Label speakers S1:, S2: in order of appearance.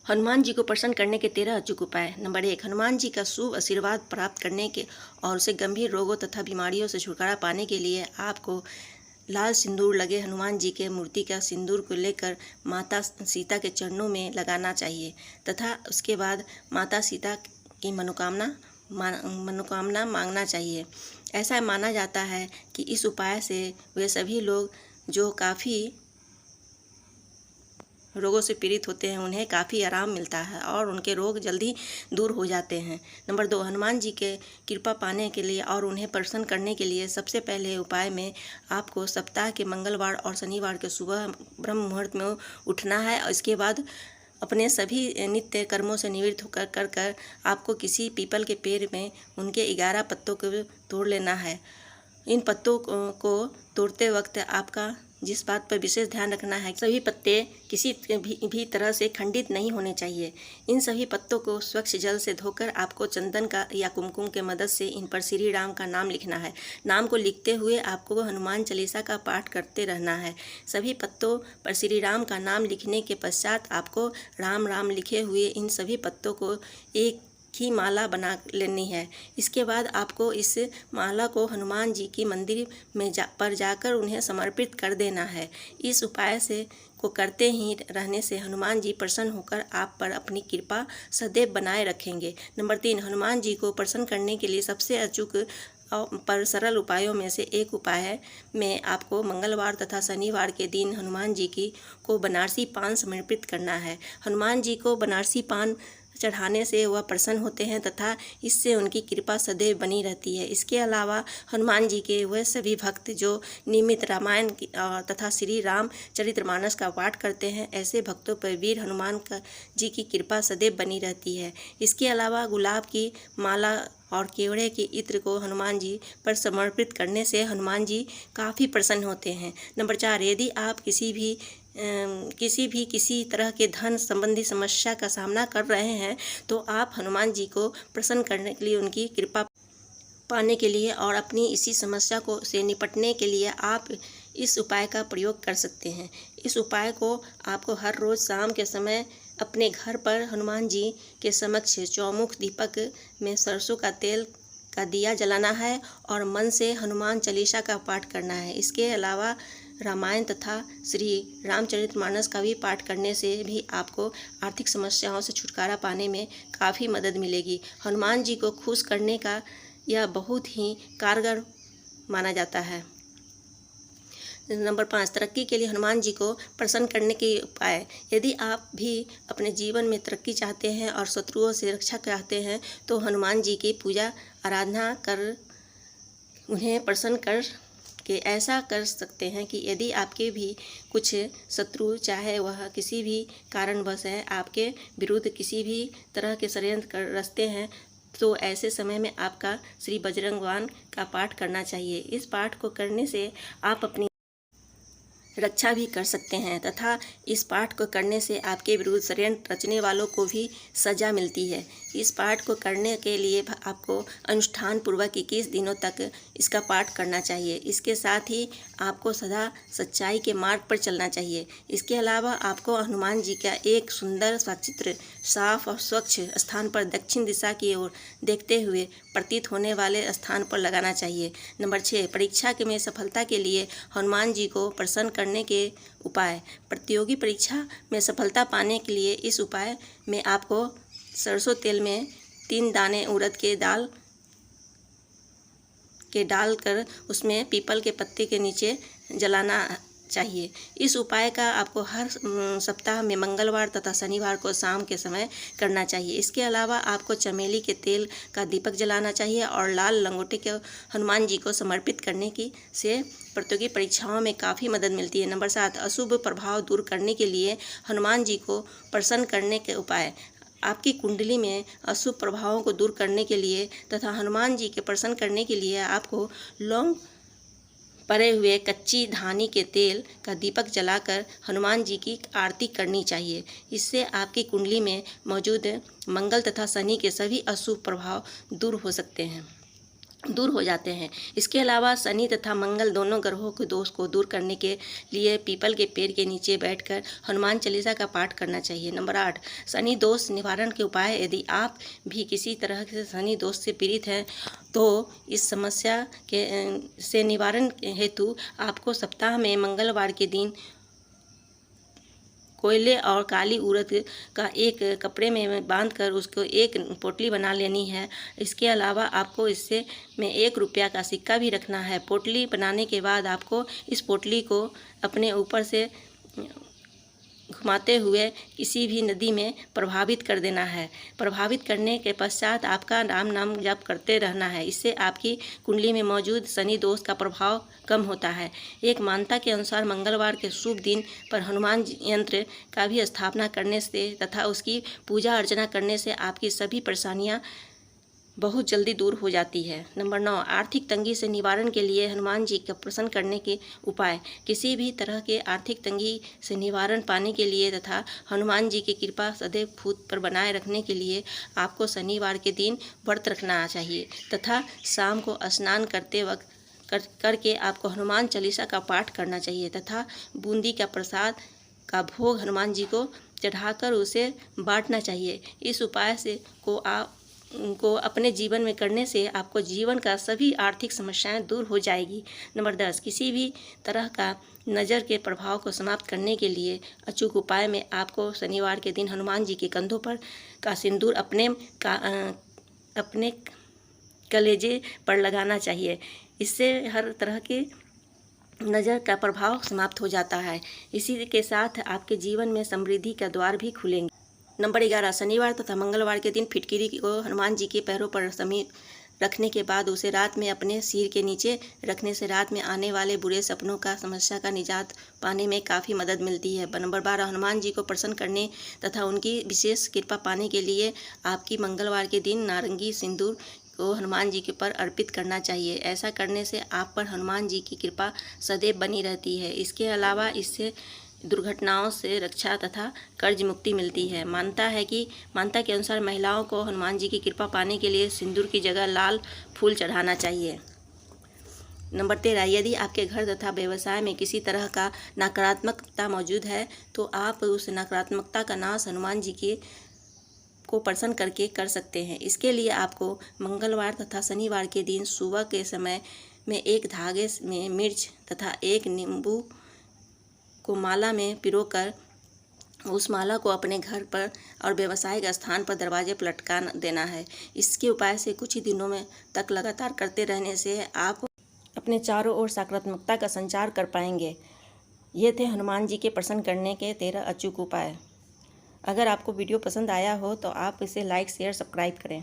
S1: हनुमान जी को प्रसन्न करने के 13 अचूक उपाय। नंबर 1, हनुमान जी का शुभ आशीर्वाद प्राप्त करने के और उसे गंभीर रोगों तथा बीमारियों से छुटकारा पाने के लिए आपको लाल सिंदूर लगे हनुमान जी के मूर्ति का सिंदूर को लेकर माता सीता के चरणों में लगाना चाहिए तथा उसके बाद माता सीता की मनोकामना मांगना चाहिए। ऐसा माना जाता है कि इस उपाय से वे सभी लोग जो काफ़ी रोगों से पीड़ित होते हैं उन्हें काफ़ी आराम मिलता है और उनके रोग जल्दी दूर हो जाते हैं। नंबर 2, हनुमान जी के कृपा पाने के लिए और उन्हें प्रसन्न करने के लिए सबसे पहले उपाय में आपको सप्ताह के मंगलवार और शनिवार के सुबह ब्रह्म मुहूर्त में उठना है और इसके बाद अपने सभी नित्य कर्मों से निवृत्त कर आपको किसी पीपल के पेड़ में उनके 11 पत्तों को तोड़ लेना है। इन पत्तों को तोड़ते वक्त आपका जिस बात पर विशेष ध्यान रखना है, सभी पत्ते किसी भी तरह से खंडित नहीं होने चाहिए। इन सभी पत्तों को स्वच्छ जल से धोकर आपको चंदन का या कुमकुम के मदद से इन पर श्री राम का नाम लिखना है। नाम को लिखते हुए आपको हनुमान चालीसा का पाठ करते रहना है। सभी पत्तों पर श्री राम का नाम लिखने के पश्चात आपको राम राम लिखे हुए इन सभी पत्तों को एक की माला बना लेनी है। इसके बाद आपको इस माला को हनुमान जी की मंदिर में जाकर उन्हें समर्पित कर देना है। इस उपाय से को करते ही रहने से हनुमान जी प्रसन्न होकर आप पर अपनी कृपा सदैव बनाए रखेंगे। नंबर 3, हनुमान जी को प्रसन्न करने के लिए सबसे अचूक पर सरल उपायों में से एक उपाय में आपको मंगलवार तथा शनिवार के दिन हनुमान जी को बनारसी पान समर्पित करना है। हनुमान जी को बनारसी पान चढ़ाने से वह प्रसन्न होते हैं तथा इससे उनकी कृपा सदैव बनी रहती है। इसके अलावा हनुमान जी के वह सभी भक्त जो नियमित रामायण तथा श्री राम चरितमानस का पाठ करते हैं, ऐसे भक्तों पर वीर हनुमान जी की कृपा सदैव बनी रहती है। इसके अलावा गुलाब की माला और केवड़े के इत्र को हनुमान जी पर समर्पित करने से हनुमान जी काफ़ी प्रसन्न होते हैं। नंबर 4, यदि आप किसी तरह के धन संबंधी समस्या का सामना कर रहे हैं तो आप हनुमान जी को प्रसन्न करने के लिए उनकी कृपा पाने के लिए और अपनी इसी समस्या से निपटने के लिए आप इस उपाय का प्रयोग कर सकते हैं। इस उपाय को आपको हर रोज़ शाम के समय अपने घर पर हनुमान जी के समक्ष चौमुख दीपक में सरसों का तेल का दिया जलाना है और मन से हनुमान चालीसा का पाठ करना है। इसके अलावा रामायण तथा श्री रामचरितमानस का भी पाठ करने से भी आपको आर्थिक समस्याओं से छुटकारा पाने में काफ़ी मदद मिलेगी। हनुमान जी को खुश करने का यह बहुत ही कारगर माना जाता है। नंबर 5, तरक्की के लिए हनुमान जी को प्रसन्न करने के उपाय। यदि आप भी अपने जीवन में तरक्की चाहते हैं और शत्रुओं से रक्षा चाहते हैं तो हनुमान जी की पूजा आराधना कर उन्हें प्रसन्न कर के ऐसा कर सकते हैं कि यदि आपके भी कुछ शत्रु, चाहे वह किसी भी कारणवश है, आपके विरुद्ध किसी भी तरह के षड्यंत्र रचते हैं तो ऐसे समय में आपका श्री बजरंगबाण का पाठ करना चाहिए। इस पाठ को करने से आप अपनी रक्षा भी कर सकते हैं तथा इस पाठ को करने से आपके विरुद्ध षड्यंत्र रचने वालों को भी सजा मिलती है। इस पाठ को करने के लिए आपको अनुष्ठान पूर्वक 21 दिनों तक इसका पाठ करना चाहिए। इसके साथ ही आपको सदा सच्चाई के मार्ग पर चलना चाहिए। इसके अलावा आपको हनुमान जी का एक सुंदर सा चित्र साफ और स्वच्छ स्थान पर दक्षिण दिशा की ओर देखते हुए प्रतीत होने वाले स्थान पर लगाना चाहिए। नंबर 6, परीक्षा में सफलता के लिए हनुमान जी को प्रसन्न करने के उपाय। प्रतियोगी परीक्षा में सफलता पाने के लिए इस उपाय में आपको सरसों तेल में 3 दाने उड़द के दाल के डालकर उसमें पीपल के पत्ते के नीचे जलाना चाहिए। इस उपाय का आपको हर सप्ताह में मंगलवार तथा शनिवार को शाम के समय करना चाहिए। इसके अलावा आपको चमेली के तेल का दीपक जलाना चाहिए और लाल लंगोटे के हनुमान जी को समर्पित करने की से प्रतियोगी परीक्षाओं में काफ़ी मदद मिलती है। नंबर 7, अशुभ प्रभाव दूर करने के लिए हनुमान जी को प्रसन्न करने के उपाय। आपकी कुंडली में अशुभ प्रभावों को दूर करने के लिए तथा हनुमान जी के प्रसन्न करने के लिए आपको लौंग परे हुए कच्ची धानी के तेल का दीपक जलाकर हनुमान जी की आरती करनी चाहिए। इससे आपकी कुंडली में मौजूद मंगल तथा शनि के सभी अशुभ प्रभाव दूर हो सकते हैं। दूर हो जाते हैं। इसके अलावा शनि तथा मंगल दोनों ग्रहों के दोष को दूर करने के लिए पीपल के पेड़ के नीचे बैठकर हनुमान चालीसा का पाठ करना चाहिए। नंबर 8, शनि दोष निवारण के उपाय। यदि आप भी किसी तरह से शनि दोष से पीड़ित हैं तो इस समस्या के से निवारण हेतु आपको सप्ताह में मंगलवार के दिन कोयले और काली उड़द का एक कपड़े में बांधकर उसको एक पोटली बना लेनी है। इसके अलावा आपको इससे में 1 रुपया का सिक्का भी रखना है। पोटली बनाने के बाद आपको इस पोटली को अपने ऊपर से घुमाते हुए किसी भी नदी में प्रभावित कर देना है। प्रभावित करने के पश्चात आपका नाम जप करते रहना है। इससे आपकी कुंडली में मौजूद शनि दोष का प्रभाव कम होता है। एक मान्यता के अनुसार मंगलवार के शुभ दिन पर हनुमान यंत्र का भी स्थापना करने से तथा उसकी पूजा अर्चना करने से आपकी सभी परेशानियाँ बहुत जल्दी दूर हो जाती है। नंबर 9, आर्थिक तंगी से निवारण के लिए हनुमान जी का प्रसन्न करने के उपाय। किसी भी तरह के आर्थिक तंगी से निवारण पाने के लिए तथा हनुमान जी की कृपा सदैव खुद पर बनाए रखने के लिए आपको शनिवार के दिन व्रत रखना चाहिए तथा शाम को स्नान करते वक्त करके आपको हनुमान चालीसा का पाठ करना चाहिए तथा बूंदी का प्रसाद का भोग हनुमान जी को चढ़ाकर उसे बांटना चाहिए। इस उपाय से को अपने जीवन में करने से आपको जीवन का सभी आर्थिक समस्याएं दूर हो जाएगी। नंबर 10, किसी भी तरह का नज़र के प्रभाव को समाप्त करने के लिए अचूक उपाय में आपको शनिवार के दिन हनुमान जी के कंधों पर का सिंदूर अपने कलेजे पर लगाना चाहिए। इससे हर तरह के नज़र का प्रभाव समाप्त हो जाता है। इसी के साथ आपके जीवन में समृद्धि का द्वार भी खुलेंगे। नंबर 11, शनिवार तथा मंगलवार के दिन फिटकिरी को हनुमान जी के पैरों पर समीप रखने के बाद उसे रात में अपने सिर के नीचे रखने से रात में आने वाले बुरे सपनों का समस्या का निजात पाने में काफ़ी मदद मिलती है। नंबर 12, हनुमान जी को प्रसन्न करने तथा उनकी विशेष कृपा पाने के लिए आपकी मंगलवार के दिन नारंगी सिंदूर को हनुमान जी के पर अर्पित करना चाहिए। ऐसा करने से आप पर हनुमान जी की कृपा सदैव बनी रहती है। इसके अलावा इससे दुर्घटनाओं से रक्षा तथा कर्ज मुक्ति मिलती है। मान्यता के अनुसार महिलाओं को हनुमान जी की कृपा पाने के लिए सिंदूर की जगह लाल फूल चढ़ाना चाहिए। नंबर 13, यदि आपके घर तथा व्यवसाय में किसी तरह का नकारात्मकता मौजूद है तो आप उस नकारात्मकता का नाश हनुमान जी को प्रसन्न करके कर सकते हैं। इसके लिए आपको मंगलवार तथा शनिवार के दिन सुबह के समय में एक धागे में मिर्च तथा एक नींबू को माला में पिरोकर उस माला को अपने घर पर और व्यावसायिक स्थान पर दरवाजे पर लटका देना है। इसके उपाय से कुछ ही दिनों में तक लगातार करते रहने से आप अपने चारों ओर सकारात्मकता का संचार कर पाएंगे। ये थे हनुमान जी के प्रसन्न करने के 13 अचूक उपाय। अगर आपको वीडियो पसंद आया हो तो आप इसे लाइक, शेयर, सब्सक्राइब करें।